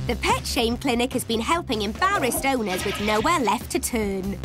The Pet Shame Clinic has been helping embarrassed owners with nowhere left to turn.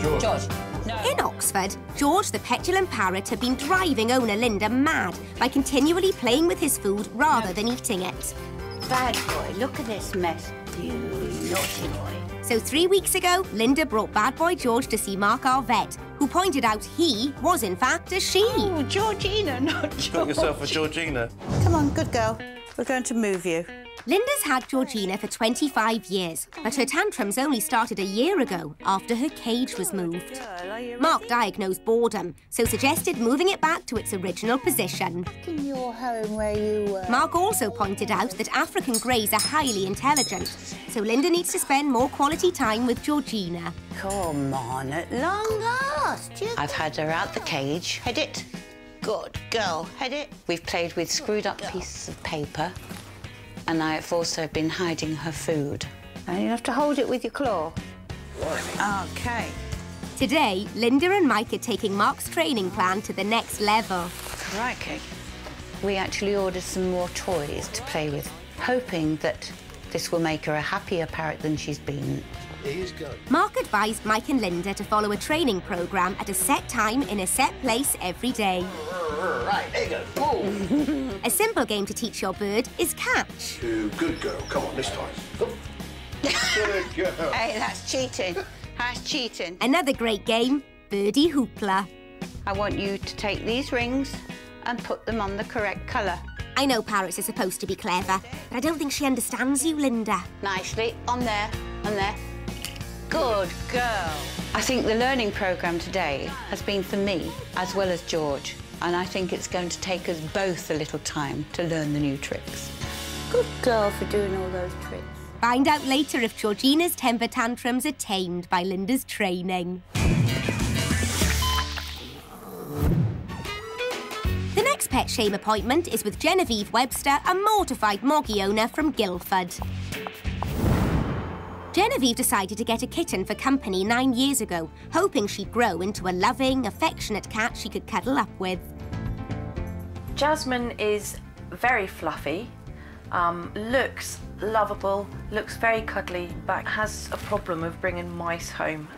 George. No. In Oxford, George the petulant parrot had been driving owner Linda mad by continually playing with his food rather than eating it. Bad boy, look at this mess. You naughty boy. So 3 weeks ago, Linda brought bad boy George to see Mark, our vet, who pointed out he was in fact a she. Oh, Georgina, not George. Got yourself a Georgina. Come on, good girl. We're going to move you. Linda's had Georgina for 25 years, but her tantrums only started a year ago after her cage was moved. Mark diagnosed boredom, so suggested moving it back to its original position. In your home where you were. Mark also pointed out that African greys are highly intelligent, so Linda needs to spend more quality time with Georgina. Come on, at long last. I've had her out the cage. Head it. Good girl. Head it. We've played with screwed up pieces of paper. And I've also been hiding her food. And you have to hold it with your claw. OK. Today, Linda and Mike are taking Mark's training plan to the next level. Crikey. We actually ordered some more toys to play with, hoping that this will make her a happier parrot than she's been. Mark advised Mike and Linda to follow a training programme at a set time in a set place every day. Right, there you go. Whoa. A simple game to teach your bird is catch. Good girl. Come on, this time. Oh. Good girl. Hey, that's cheating. That's cheating. Another great game, Birdie Hoopla. I want you to take these rings and put them on the correct colour. I know parrots are supposed to be clever, but I don't think she understands you, Linda. Nicely. On there. On there. Good girl. I think the learning programme today has been for me as well as George, and I think it's going to take us both a little time to learn the new tricks. Good girl for doing all those tricks. Find out later if Georgina's temper tantrums are tamed by Linda's training. The next Pet Shame appointment is with Genevieve Webster, a mortified Moggy owner from Guildford. Genevieve decided to get a kitten for company 9 years ago, hoping she'd grow into a loving, affectionate cat she could cuddle up with. Jasmine is very fluffy, looks lovable, looks very cuddly, but has a problem of bringing mice home.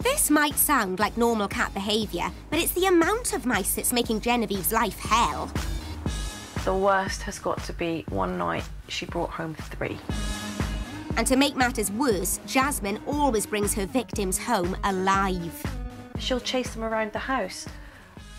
This might sound like normal cat behaviour, but it's the amount of mice that's making Genevieve's life hell. The worst has got to be one night she brought home 3. And to make matters worse, Jasmine always brings her victims home alive. She'll chase them around the house,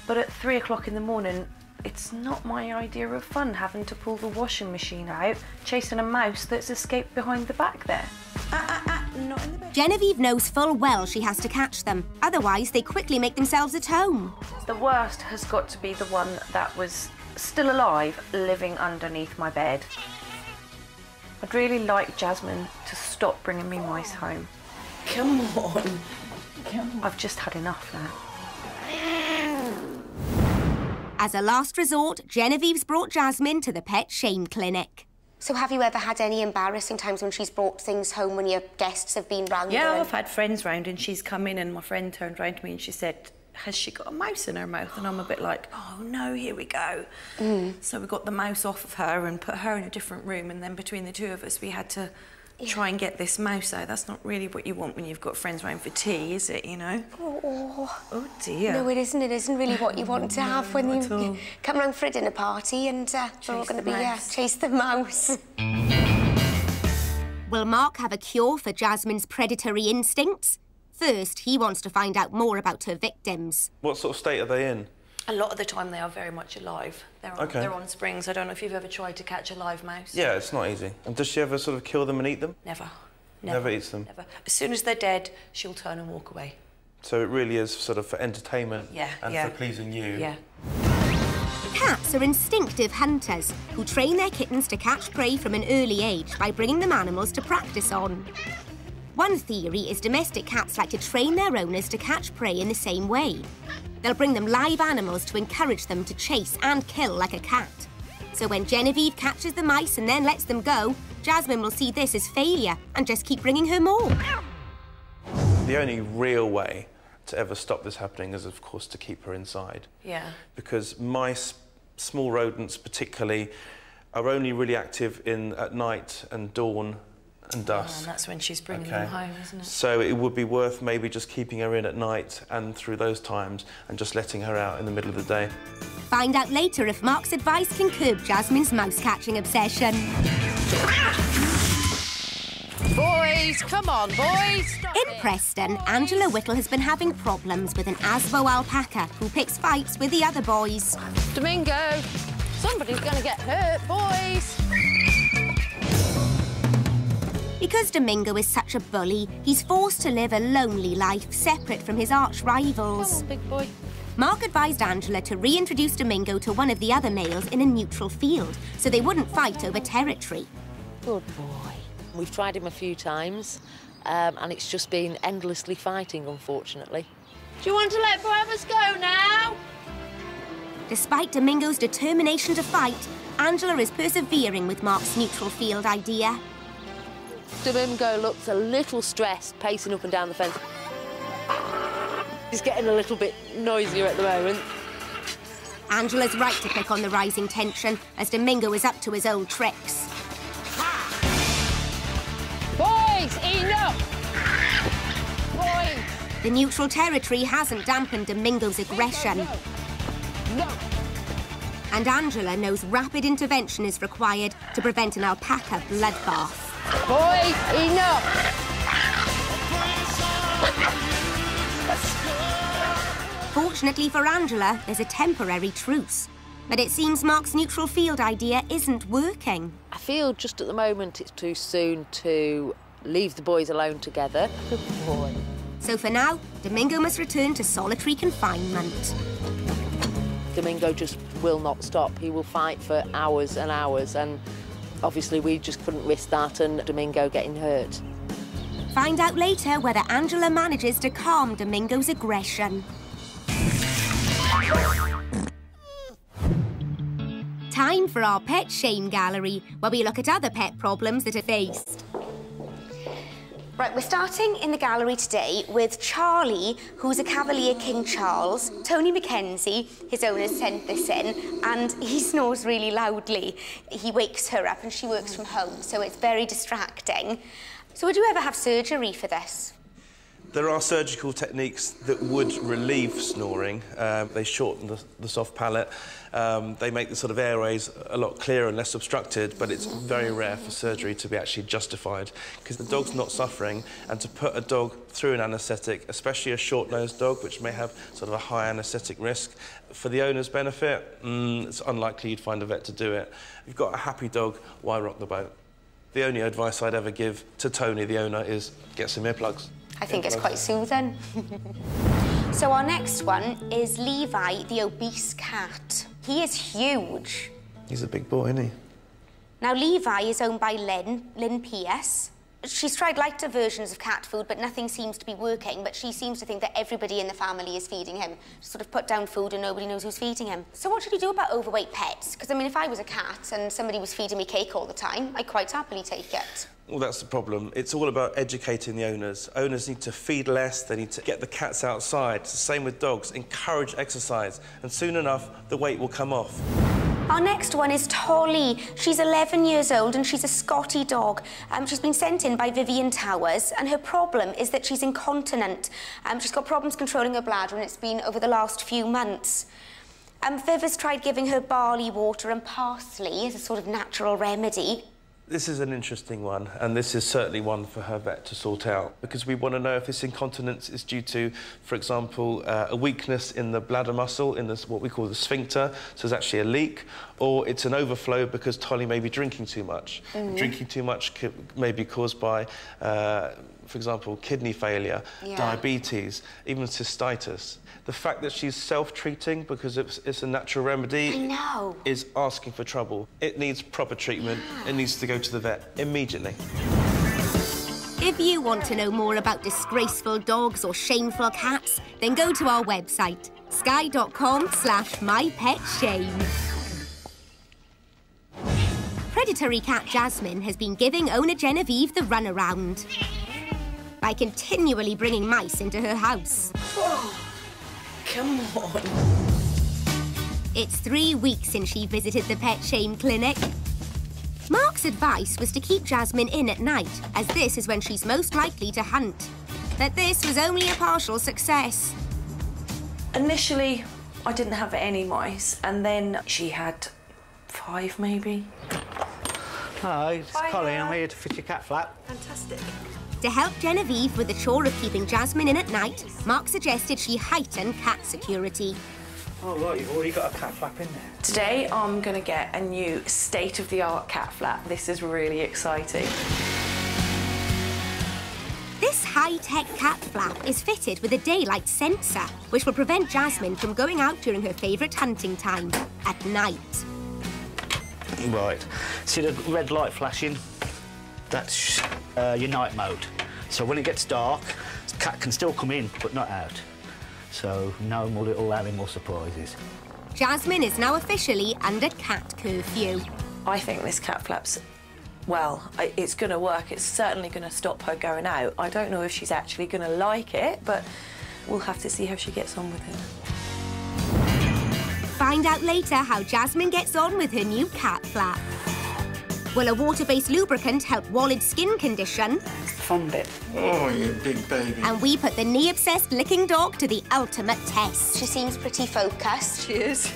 but at 3 o'clock in the morning, it's not my idea of fun having to pull the washing machine out, chasing a mouse that's escaped behind the back there. Not in the bed. Genevieve knows full well she has to catch them, otherwise they quickly make themselves at home. The worst has got to be the one that was still alive, living underneath my bed. I'd really like Jasmine to stop bringing me mice home. Come on. I've just had enough now. As a last resort, Genevieve's brought Jasmine to the Pet Shame Clinic. So have you ever had any embarrassing times when she's brought things home when your guests have been round? Yeah, I've had friends round and she's come in and my friend turned round to me and she said, has she got a mouse in her mouth? And I'm a bit like, oh no, here we go. So we got the mouse off of her and put her in a different room, and then between the two of us we had to try and get this mouse out. That's not really what you want when you've got friends round for tea, is it, you know? Oh dear. No, it isn't. It isn't really what you want to have when you come round for a dinner party and we're all going to be, chase the mouse. Will Mark have a cure for Jasmine's predatory instincts? First, he wants to find out more about her victims. What sort of state are they in? A lot of the time they are very much alive. They're on springs. I don't know if you've ever tried to catch a live mouse. Yeah, it's not easy. And does she ever sort of kill them and eat them? Never. Never eats them? Never. As soon as they're dead, she'll turn and walk away. So it really is sort of for entertainment and for pleasing you? Yeah. Cats are instinctive hunters who train their kittens to catch prey from an early age by bringing them animals to practice on. One theory is domestic cats like to train their owners to catch prey in the same way. They'll bring them live animals to encourage them to chase and kill like a cat. So when Genevieve catches the mice and then lets them go, Jasmine will see this as failure and just keep bringing her more. The only real way to ever stop this happening is, of course, to keep her inside. Yeah. Because mice small rodents particularly are only really active at night and dawn and dusk. And that's when she's bringing them home, isn't it? So it would be worth maybe just keeping her in at night and through those times and just letting her out in the middle of the day. Find out later if Mark's advice can curb Jasmine's mouse-catching obsession. Boys, come on, boys! In Preston, Angela Whittle has been having problems with an Asbo alpaca who picks fights with the other boys. Domingo, somebody's going to get hurt, boys! Because Domingo is such a bully, he's forced to live a lonely life separate from his arch rivals. Come on, big boy. Mark advised Angela to reintroduce Domingo to one of the other males in a neutral field so they wouldn't fight over territory. Good boy. We've tried him a few times and it's just been endlessly fighting, unfortunately. Do you want to let Barabbas go now? Despite Domingo's determination to fight, Angela is persevering with Mark's neutral field idea. Domingo looks a little stressed, pacing up and down the fence. He's getting a little bit noisier at the moment. Angela's right to pick on the rising tension, as Domingo is up to his old tricks. Boys, enough! Boys! The neutral territory hasn't dampened Domingo's aggression. No. And Angela knows rapid intervention is required to prevent an alpaca bloodbath. Boys, enough! Fortunately for Angela, there's a temporary truce. But it seems Mark's neutral field idea isn't working. I feel just at the moment it's too soon to leave the boys alone together. Good boy. So for now, Domingo must return to solitary confinement. Domingo just will not stop. He will fight for hours and hours, and obviously we just couldn't risk that and Domingo getting hurt. Find out later whether Angela manages to calm Domingo's aggression. Time for our Pet Shame Gallery, where we look at other pet problems that are faced. Right, we're starting in the gallery today with Charlie, who's a Cavalier King Charles. Tony Mackenzie, his owner, sent this in, and he snores really loudly. He wakes her up and she works from home, so it's very distracting. So would you ever have surgery for this? There are surgical techniques that would relieve snoring. They shorten the soft palate. They make the sort of airways a lot clearer and less obstructed, but it's very rare for surgery to be actually justified because the dog's not suffering, and to put a dog through an anaesthetic, especially a short-nosed dog, which may have sort of a high anaesthetic risk, for the owner's benefit, it's unlikely you'd find a vet to do it. If you've got a happy dog, why rock the boat? The only advice I'd ever give to Tony, the owner, is get some earplugs. I think it's quite soothing. So our next one is Levi, the obese cat. He is huge. He's a big boy, isn't he? Now, Levi is owned by Lynn Pierce. She's tried lighter versions of cat food, but nothing seems to be working. But she seems to think that everybody in the family is feeding him. Just sort of put down food and nobody knows who's feeding him. So what should he do about overweight pets? Because, I mean, if I was a cat and somebody was feeding me cake all the time, I'd quite happily take it. Well, that's the problem. It's all about educating the owners. Owners need to feed less, they need to get the cats outside. It's the same with dogs. Encourage exercise, and soon enough, the weight will come off. Our next one is Tolly. She's 11 years old and she's a Scottie dog. She's been sent in by Vivian Towers, and her problem is that she's incontinent. She's got problems controlling her bladder, and it's been over the last few months. Viv has tried giving her barley water and parsley as a sort of natural remedy. This is an interesting one, and this is certainly one for her vet to sort out, because we want to know if this incontinence is due to, for example, a weakness in the bladder muscle, in this, what we call the sphincter, so there's actually a leak, or it's an overflow because Tolly may be drinking too much. Drinking too much may be caused by, for example, kidney failure, diabetes, even cystitis. The fact that she's self-treating because it's a natural remedy is asking for trouble. It needs proper treatment. It needs to go to the vet immediately. If you want to know more about disgraceful dogs or shameful cats, then go to our website, sky.com/mypetshame. Predatory cat Jasmine has been giving owner Genevieve the runaround by continually bringing mice into her house. Come on. It's 3 weeks since she visited the Pet Shame clinic. Mark's advice was to keep Jasmine in at night, as this is when she's most likely to hunt. But this was only a partial success. Initially, I didn't have any mice, and then she had 5 maybe. Hi, it's Colin. I'm here to fit your cat flap. Fantastic. To help Genevieve with the chore of keeping Jasmine in at night, Mark suggested she heighten cat security. Oh, right, you've already got a cat flap in there. Today, I'm going to get a new state-of-the-art cat flap. This is really exciting. This high-tech cat flap is fitted with a daylight sensor, which will prevent Jasmine from going out during her favourite hunting time, at night. Right, see the red light flashing? That's your night mode. So when it gets dark, the cat can still come in, but not out. So no more little animal surprises. Jasmine is now officially under cat curfew. I think this cat flap's, well, it's going to work. It's certainly going to stop her going out. I don't know if she's actually going to like it, but we'll have to see how she gets on with it. Find out later how Jasmine gets on with her new cat flap. Will a water-based lubricant help Walid's skin condition? Fun bit. Oh, you big baby. And we put the knee-obsessed licking dog to the ultimate test. She seems pretty focused. She is.